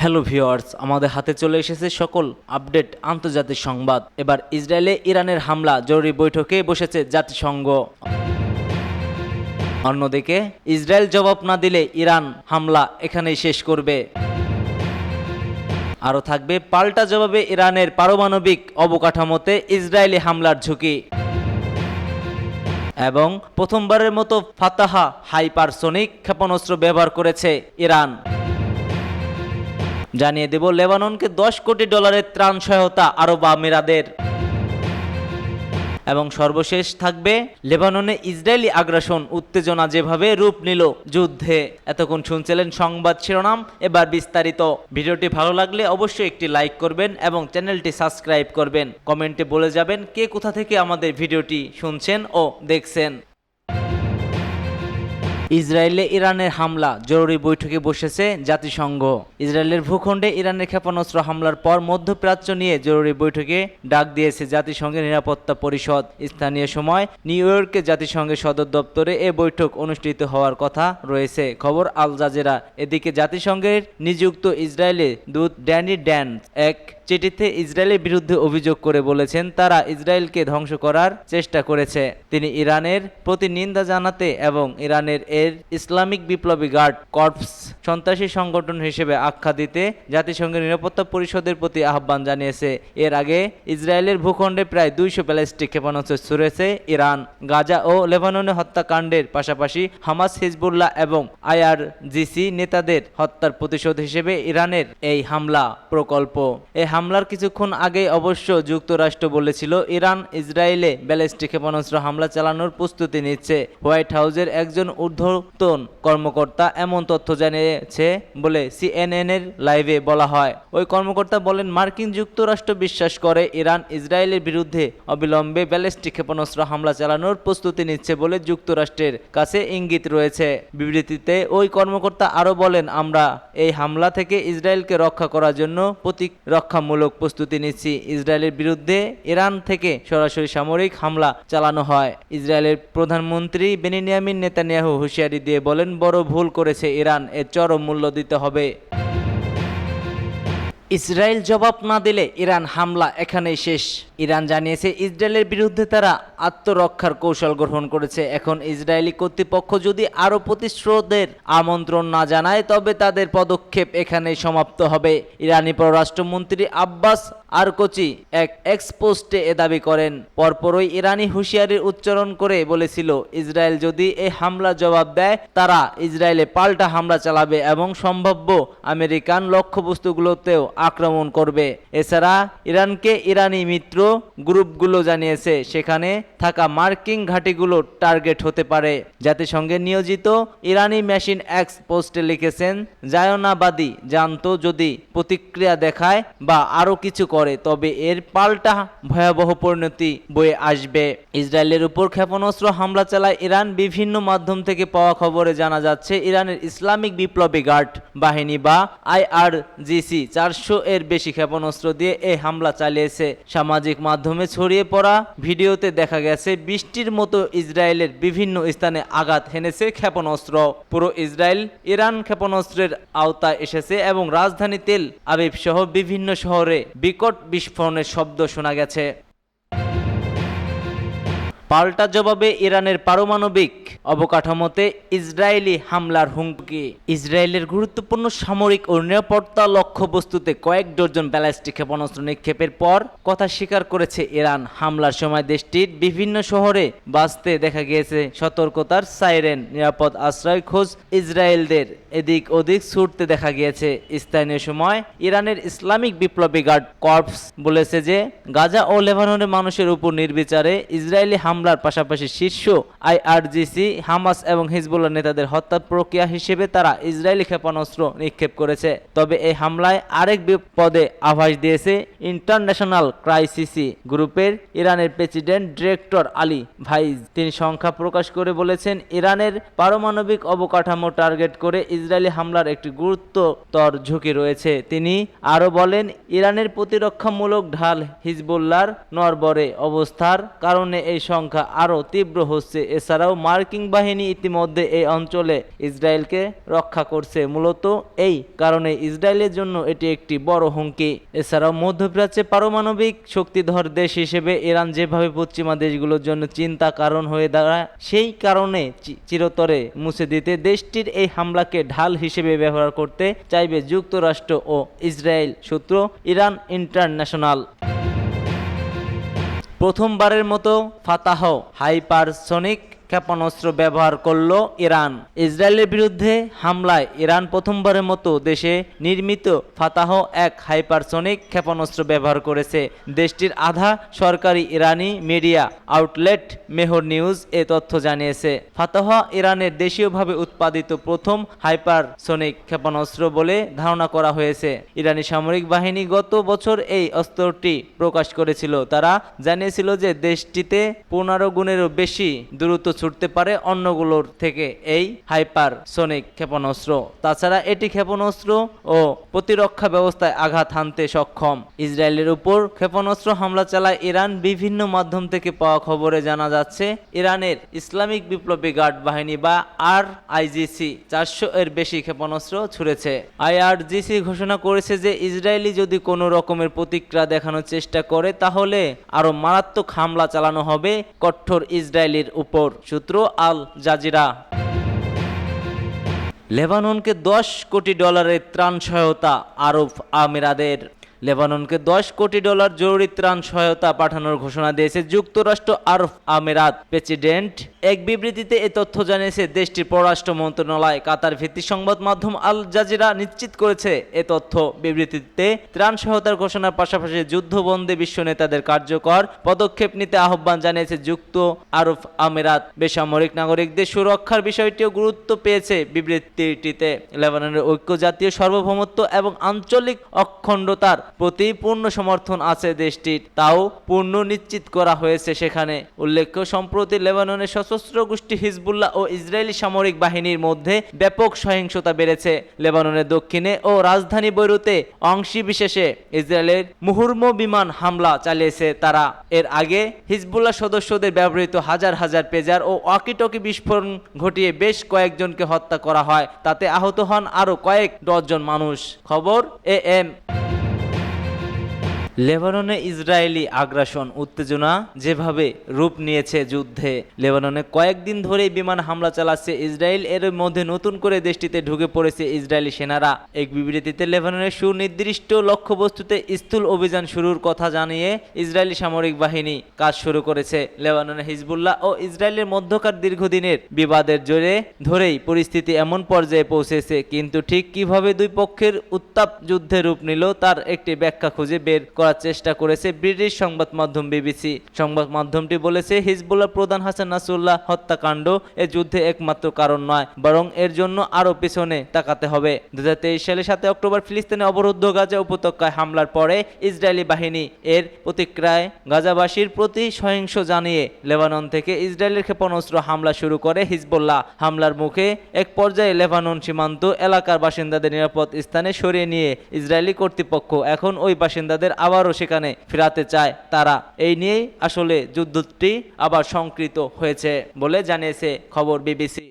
Hello viewers, আমাদের হাতে চলে এসেছে সকল আপডেট আন্তর্জাতিক সংবাদ। এবার ইসরায়েলে ইরানের হামলা জরুরি বৈঠকে বসেছে জাতিসংঘ। অন্যদিকে ইসরায়েল জবাব না দিলে ইরান হামলা এখানেই শেষ করবে। আরও থাকবে পাল্টা জবাবে ইরানের পারমাণবিক অবকাঠামোতে ইসরায়েলি হামলার ঝুঁকি এবং প্রথমবারের মতো ফাতাহা হাইপারসোনিক ক্ষেপণাস্ত্র ব্যবহার করেছে ইরান। জানিয়ে দেব লেবাননকে $10 কোটি ত্রাণ সহায়তা আরব আমিরাতের। এবং সর্বশেষ থাকবে লেবাননে ইসরায়েলি আগ্রাসন উত্তেজনা যেভাবে রূপ নিল যুদ্ধে। এতক্ষণ শুনছিলেন সংবাদ শিরোনাম, এবার বিস্তারিত। ভিডিওটি ভালো লাগলে অবশ্যই একটি লাইক করবেন এবং চ্যানেলটি সাবস্ক্রাইব করবেন। কমেন্টে বলে যাবেন কে কোথা থেকে আমাদের ভিডিওটি শুনছেন ও দেখছেন। ইসরায়েলে ইরানের হামলা জরুরি বৈঠকে বসেছে জাতিসংঘ। ইসরায়েলের ভূখণ্ডে ইরানের ক্ষেপণাস্ত্র হামলার পর মধ্যপ্রাচ্য নিয়ে জরুরি বৈঠকে ডাক দিয়েছে জাতিসংঘের নিরাপত্তা পরিষদ। স্থানীয় সময় নিউ ইয়র্কে জাতিসংঘের সদর দপ্তরে এ বৈঠক অনুষ্ঠিত হওয়ার কথা রয়েছে, খবর আল জাজিরা। এদিকে জাতিসংঘের নিযুক্ত ইসরায়েলি দূত ড্যানি ড্যান এক চিঠিতে ইসরায়েলের বিরুদ্ধে অভিযোগ করে বলেছেন তারা ইসরায়েলকে ধ্বংস করার চেষ্টা করেছে। তিনি ইরানের প্রতি নিন্দা জানাতে এবং ইরানের এর ইসলামিক বিপ্লবী গার্ড কর্পস সন্ত্রাসী সংগঠন হিসেবে আখ্যা দিতে জাতিসংঘের নিরাপত্তা পরিষদের প্রতি আহ্বান জানিয়েছে। এর আগে ইসরায়েলের ভূখণ্ডে প্রায় 200 ব্যালিস্টিক ক্ষেপণাস্ত্র ছুড়েছে ইরান। গাজা ও লেবাননে হত্যাকাণ্ডের পাশাপাশি হামাস, হিজবুল্লাহ এবং আইআরজিসি নেতাদের হত্যার প্রতিশোধ হিসেবে ইরানের এই হামলা প্রকল্প। এই হামলার কিছুক্ষণ আগে অবশ্য যুক্তরাষ্ট্র বলেছিল ইরান ইসরায়েলে ব্যালিস্টিক ক্ষেপণাস্ত্র হামলা চালানোর প্রস্তুতি নিচ্ছে। হোয়াইট হাউসের একজন ঊর্ধ্বতন কর্মকর্তা এমন তথ্য জানিয়েছে বলে CNN এর লাইভে বলা হয়। ওই কর্মকর্তা বলেন মার্কিন যুক্তরাষ্ট্র বিশ্বাস করে ইরান ইসরায়েলের বিরুদ্ধে অবিলম্বে ব্যালিস্টিক ক্ষেপণাস্ত্র হামলা চালানোর প্রস্তুতি নিচ্ছে বলে যুক্তরাষ্ট্রের কাছে ইঙ্গিত রয়েছে। বিবৃতিতে ওই কর্মকর্তা আরও বলেন, আমরা এই হামলা থেকে ইসরায়েলকে রক্ষা করার জন্য প্রতিরক্ষামূলক প্রস্তুতি নিচ্ছি। ইসরায়েলের বিরুদ্ধে ইরান থেকে সরাসরি সামরিক হামলা চালানো হয়। ইসরায়েলের প্রধানমন্ত্রী বেনিয়ামিন নেতানিয়াহু হুঁশিয়ারি দিয়ে বলেন বড় ভুল করেছে ইরান, এর চরম মূল্য দিতে হবে। ইসরায়েল জবাব না দিলে ইরান হামলা এখানেই শেষ। ইরান জানিয়েছে ইসরায়েলের বিরুদ্ধে তারা আত্মরক্ষার কৌশল গ্রহণ করেছে। এখন ইসরায়েলি কর্তৃপক্ষ যদি আরও প্রতিশোধের আমন্ত্রণ না জানায় তবে তাদের পদক্ষেপ এখানেই সমাপ্ত হবে। ইরানি পররাষ্ট্রমন্ত্রী আব্বাস আরকচি এক এক্সপোস্টে এ দাবি করেন। পরপরই ইরানি হুঁশিয়ারির উচ্চারণ করে বলেছিল ইসরায়েল যদি এই হামলা জবাব দেয় তারা ইসরায়েলে পাল্টা হামলা চালাবে এবং সম্ভাব্য আমেরিকান লক্ষ্যবস্তুগুলোতেও আক্রমণ করবে। এছাড়া ইরানকে ইরানি মিত্র গ্রুপগুলো জানিয়েছে সেখানে থাকা মার্কিন ঘাঁটিগুলো টার্গেট হতে পারে। জাতিসংঘে নিয়োজিত ইরানি মেশিন এক্স পোস্টে লিখেছেন জায়নাবাদী জানতো যদি প্রতিক্রিয়া দেখায় বা আরও কিছু করে তবে এর পাল্টা ভয়াবহ পরিণতি বয়ে আসবে। ইসরায়েলের উপর ক্ষেপণাস্ত্র হামলা চালায় ইরান। বিভিন্ন মাধ্যম থেকে পাওয়া খবরে জানা যাচ্ছে ইরানের ইসলামিক বিপ্লবী গার্ড বাহিনী বা আইআরজিসি 400 এর বেশি ক্ষেপণাস্ত্র দিয়ে এই হামলা চালিয়েছে। সামাজিক মাধ্যমে ছড়িয়ে পড়া ভিডিওতে দেখা গেছে বৃষ্টির মতো ইসরায়েলের বিভিন্ন স্থানে আঘাত হেনেছে ক্ষেপণাস্ত্র। পুরো ইসরায়েল ইরান ক্ষেপণাস্ত্রের আওতায় এসেছে এবং রাজধানী তেল আবিব সহ বিভিন্ন শহরে বিকট বিস্ফোরণের শব্দ শোনা গেছে। পাল্টা জবাবে ইরানের পারমাণবিক অবকাঠামোতে ইসরায়েলি হামলার হুমকি। ইসরায়েলের গুরুত্বপূর্ণ সামরিক ও নিরাপত্তা লক্ষ্যবস্তুতে কয়েক ডজন ব্যালিস্টিক ক্ষেপণাস্ত্র নিক্ষেপের পর কথা স্বীকার করেছে ইরান। হামলার সময় দেশটির বিভিন্ন শহরে বাজতে দেখা গিয়েছে সতর্কতার সাইরেন। নিরাপদ আশ্রয় খোঁজ ইসরায়েলদের এদিক ওদিক ছুটতে দেখা গিয়েছে। স্থানীয় সময় ইরানের ইসলামিক বিপ্লবী গার্ড কর্পস বলেছে যে গাজা ও লেবাননের মানুষের উপর নির্বিচারে ইসরায়েলি হামলার পাশাপাশি শীর্ষ আইআরজিসি, হামাস এবং হিজবুল্লাহ নেতাদের হত্যার প্রক্রিয়া হিসেবে তারা ইসরায়েলি ক্ষেপণাস্ত্র নিক্ষেপ করেছে। তবে এই হামলায় আরেক বিপদে আভাস দিয়েছে ইন্টারন্যাশনাল ক্রাইসিস গ্রুপের ইরানের প্রেসিডেন্ট ডিরেক্টর আলী ভাইজ। তিনি সংখ্যা প্রকাশ করে বলেছেন ইরানের পারমাণবিক অবকাঠামো টার্গেট করে ইসরায়েলি হামলার একটি গুরুতর ঝুঁকি রয়েছে। তিনি আরও বলেন ইরানের প্রতিরক্ষামূলক ঢাল হিজবুল্লাহর নড়বড়ে অবস্থার কারণে এই সংখ্যা সংখ্যা আরও তীব্র হচ্ছে। এছাড়াও মার্কিন বাহিনী ইতিমধ্যে এই অঞ্চলে ইসরায়েলকে রক্ষা করছে। মূলত এই কারণে ইসরায়েলের জন্য এটি একটি বড় হুমকি। এছাড়াও মধ্যপ্রাচ্যে পারমাণবিক শক্তিধর দেশ হিসেবে ইরান যেভাবে পশ্চিমা দেশগুলোর জন্য চিন্তা কারণ হয়ে দাঁড়ায়, সেই কারণে চিরতরে মুছে দিতে দেশটির এই হামলাকে ঢাল হিসেবে ব্যবহার করতে চাইবে যুক্তরাষ্ট্র ও ইসরায়েল। সূত্র ইরান ইন্টারন্যাশনাল। প্রথমবারের মতো ফাতাহ হাইপারসনিক ক্ষেপণাস্ত্র ব্যবহার করল ইরান। ইসরায়েলের বিরুদ্ধে হামলায় ইরান প্রথমবারের মতো দেশে নির্মিত ফাতাহ এক হাইপারসনিক ক্ষেপণাস্ত্র ব্যবহার করেছে। দেশটির আধা সরকারি ইরানি মিডিয়া আউটলেট মেহর নিউজ এ তথ্য জানিয়েছে। ফাতাহ ইরানের দেশীয়ভাবে উৎপাদিত প্রথম হাইপারসনিক ক্ষেপণাস্ত্র বলে ধারণা করা হয়েছে। ইরানি সামরিক বাহিনী গত বছর এই অস্ত্রটি প্রকাশ করেছিল। তারা জানিয়েছিল যে দেশটিতে 15 গুণেরও বেশি দ্রুত ছুটতে পারে অন্যগুলোর থেকে এই হাইপারসনিক ক্ষেপণাস্ত্র। তাছাড়া এটি ক্ষেপণাস্ত্র ও প্রতিরক্ষা ব্যবস্থায় আঘাত হানতে সক্ষম। ইসরায়েলের উপর ক্ষেপণাস্ত্র হামলা চালায় ইরান। বিভিন্ন মাধ্যম থেকে পাওয়া খবরে জানা যাচ্ছে ইরানের ইসলামিক বিপ্লবী গার্ড বাহিনী বা আরআইজিসি 400 এর বেশি ক্ষেপণাস্ত্র ছুড়েছে। আইআরজিসি ঘোষণা করেছে যে ইসরায়েলি যদি কোনো রকমের প্রতিক্রিয়া দেখানোর চেষ্টা করে তাহলে আরো মারাত্মক হামলা চালানো হবে কঠোর ইসরায়েলের উপর। সূত্র আল জাজিরা। লেবাননকে $10 কোটি ত্রাণ সহায়তা আরব আমিরাতের। লেবাননকে $10 কোটি জরুরি ত্রাণ সহায়তা পাঠানোর ঘোষণা দিয়েছে যুক্তরাষ্ট্র আরব আমিরাত। প্রেসিডেন্ট এক বিবৃতিতে এ তথ্য জানিয়েছে দেশটির পররাষ্ট্র মন্ত্রণালয়। কাতার ভিত্তিক সংবাদ মাধ্যম আল জাজিরা নিশ্চিত করেছে এ তথ্য। বিবৃতিতে ত্রাণ সহায়তার ঘোষণার পাশাপাশি যুদ্ধবন্দী বিশ্ব নেতাদের কার্যকর পদক্ষেপ নিতে আহ্বান জানিয়েছে যুক্ত আরব আমিরাত। বেসামরিক নাগরিকদের সুরক্ষার বিষয়টিও গুরুত্ব পেয়েছে বিবৃতিটিতে। লেবাননের ঐক্য, জাতীয় সার্বভৌমত্ব এবং আঞ্চলিক অখণ্ডতার প্রতি পূর্ণ সমর্থন আছে দেশটির, তাও পূর্ণ নিশ্চিত করা হয়েছে সেখানে। উল্লেখ্য, সম্প্রতি লেবাননের সশস্ত্র গোষ্ঠী হিজবুল্লাহ ও ইসরায়েলি সামরিক বাহিনীর মধ্যে ব্যাপক সহিংসতা বেড়েছে। লেবাননের দক্ষিণে ও রাজধানী বৈরুতে অংশবিশেষে ইসরায়েলের মুহুর্মুহ বিমান হামলা চালিয়েছে তারা। এর আগে হিজবুল্লাহ সদস্যদের ব্যবহৃত হাজার হাজার পেজার ও ওয়াকিটকি বিস্ফোরণ ঘটিয়ে বেশ কয়েকজনকে হত্যা করা হয়। তাতে আহত হন আরও কয়েক ডজন মানুষ। খবর AM। লেবাননে ইসরায়েলি আগ্রাসন উত্তেজনা যেভাবে রূপ নিয়েছে যুদ্ধে। লেবাননে কয়েকদিন ধরেই বিমান হামলা চালাচ্ছে ইসরায়েল। এর মধ্যে নতুন করে দেশটিতে ঢুকে পড়েছে ইসরায়েলি সেনারা। এক বিবৃতিতে লেবাননের সুনির্দিষ্ট লক্ষ্যবস্তুতে স্থূল অভিযান শুরুর কথা জানিয়ে ইসরায়েলি সামরিক বাহিনী কাজ শুরু করেছে। লেবাননে হিজবুল্লাহ ও ইসরায়েলের মধ্যকার দীর্ঘদিনের বিবাদের জোরে ধরেই পরিস্থিতি এমন পর্যায়ে পৌঁছেছে। কিন্তু ঠিক কিভাবে দুই পক্ষের উত্তাপ যুদ্ধে রূপ নিল তার একটি ব্যাখ্যা খুঁজে বের করার চেষ্টা করেছে ব্রিটিশ সংবাদ মাধ্যম বিবিসি। সংবাদ মাধ্যমটি বলেছে, হিজবুল্লাহ প্রধান হাসান নাসরুল্লাহ হত্যাকাণ্ড এ যুদ্ধে একমাত্র কারণ নয়, বরং এর জন্য আরও পেছনে তাকাতে হবে। 2023 সালে 7 অক্টোবর ফিলিস্তিনে অবরুদ্ধ গাজা উপত্যকায় হামলার পরে ইসরায়েলি বাহিনী এর প্রতিক্রিয়ায় গাজাবাসীর প্রতি সহিংস জানিয়ে লেবানন থেকে ইসরায়েলের ক্ষেপণাস্ত্র হামলা শুরু করে হিজবুল্লাহ। হামলার মুখে এক পর্যায়ে লেবানন সীমান্ত এলাকার বাসিন্দাদের নিরাপদ স্থানে সরিয়ে নিয়ে ইসরায়েলি কর্তৃপক্ষ এখন ওই বাসিন্দাদের আবারও সেখানে ফেরাতে চায় তারা। এই নিয়েই আসলে যুদ্ধটি আবার সংকৃত হয়েছে বলে জানিয়েছে খবর বিবিসি।